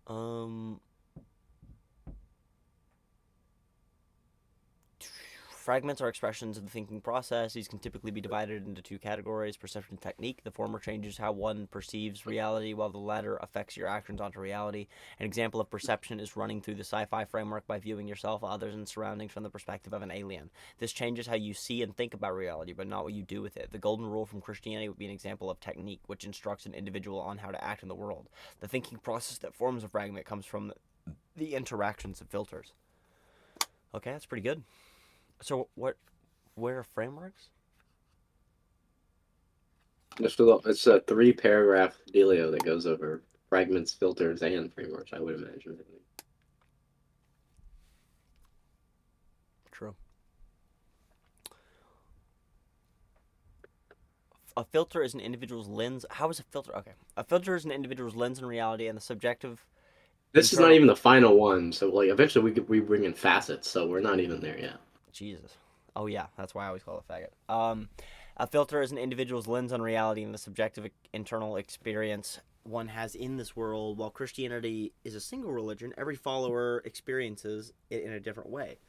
Um, Fragments are expressions of the thinking process. These can typically be divided into two categories: perception and technique. The former changes how one perceives reality, while the latter affects your actions onto reality. An example of perception is running through the sci-fi framework by viewing yourself, others, and surroundings from the perspective of an alien. This changes how you see and think about reality, but not what you do with it. The golden rule from Christianity would be an example of technique, which instructs an individual on how to act in the world. The thinking process that forms a fragment comes from the interactions of filters. Okay, that's pretty good. So what? Where are frameworks? It's a three-paragraph dealio that goes over fragments, filters, and frameworks, I would imagine. True. A filter is an individual's lens. How is a filter? Okay. A filter is an individual's lens in reality and the subjective This is not internal. even the final one, so like eventually we bring in facets, so we're not even there yet. Jesus. Oh, yeah. That's why I always call it faggot. A filter is an individual's lens on reality and the subjective internal experience one has in this world. While Christianity is a single religion, every follower experiences it in a different way.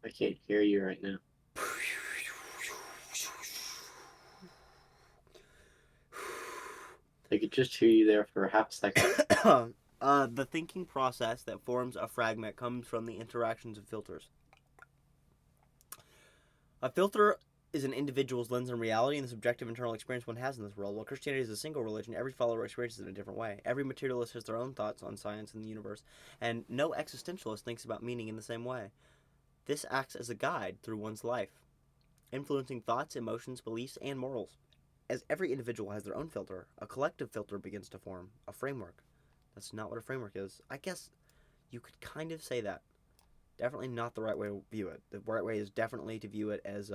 I can't hear you right now. I could just hear you there for half a second. The thinking process that forms a fragment comes from the interactions of filters. A filter is an individual's lens on reality and the subjective internal experience one has in this world. While Christianity is a single religion, every follower experiences it in a different way. Every materialist has their own thoughts on science and the universe, and no existentialist thinks about meaning in the same way. This acts as a guide through one's life, influencing thoughts, emotions, beliefs, and morals. As every individual has their own filter, a collective filter begins to form, a framework. That's not what a framework is. I guess you could kind of say that. Definitely not the right way to view it. The right way is definitely to view it as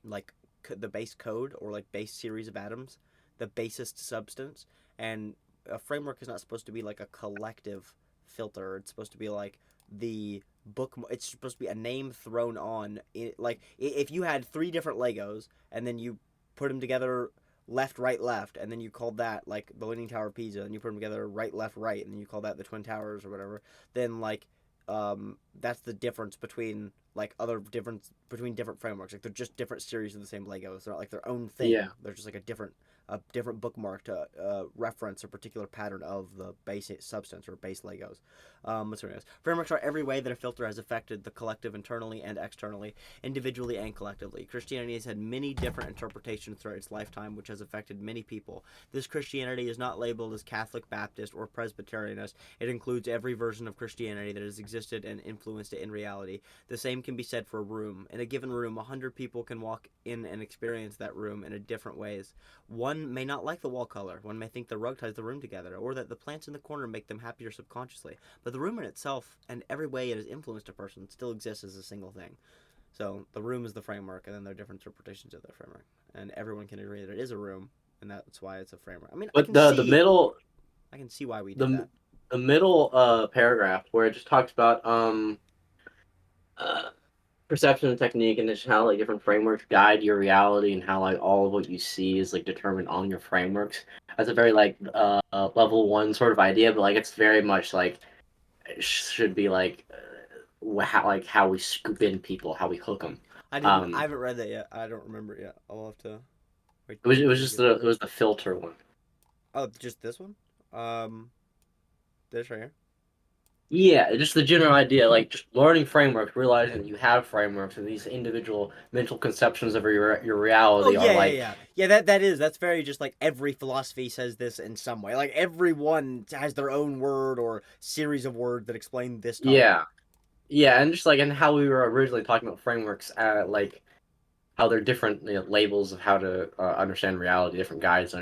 like the base code or like base series of atoms, the basest substance. And a framework is not supposed to be like a collective filter. It's supposed to be like the book. It's supposed to be a name thrown on it. Like if you had three different Legos and then you put them together left, right, left, and then you called that like the Leaning Tower of Pisa, and you put them together right, left, right, and then you call that the Twin Towers or whatever. Then like that's the difference between like other different between different frameworks. Like they're just different series of the same Legos. They're not like their own Yeah. thing. They're just like a different bookmark to reference a particular pattern of the base substance or base Legos. What's Frameworks are every way that a filter has affected the collective internally and externally, individually and collectively. Christianity has had many different interpretations throughout its lifetime, which has affected many people. This Christianity is not labeled as Catholic, Baptist, or Presbyterianist. It includes every version of Christianity that has existed and influenced it in reality. The same can be said for a room. In a given room, 100 people can walk in and experience that room in a different ways. One may not like the wall color. One may think the rug ties the room together, or that the plants in the corner make them happier subconsciously. But the room in itself, and every way it has influenced a person, still exists as a single thing. So the room is the framework, and then there are different interpretations of that framework. And everyone can agree that it is a room, and that's why it's a framework. I mean, But I can see why we did the that. the middle paragraph where it just talks about uh perception and technique and just how like different frameworks guide your reality and how like all of what you see is like determined on your frameworks. That's a very like level one sort of idea, but like it's very much like it should be how we scoop in people, how we hook them. I didn't. I Um, haven't read that yet. I don't remember it yet. I'll have to wait. it was Wait to just get that. it was the filter one. Oh, just this one. Um, this right here. Yeah, just the general idea, like just learning frameworks, realizing you have frameworks and these individual mental conceptions of your Oh reality are yeah, yeah, like, yeah, yeah. That's very just like every philosophy says this in some way. Like everyone has their own word or series of words that explain this topic. yeah, yeah, and just like and how we were originally talking about frameworks, like how they're different labels of how to understand reality, different guides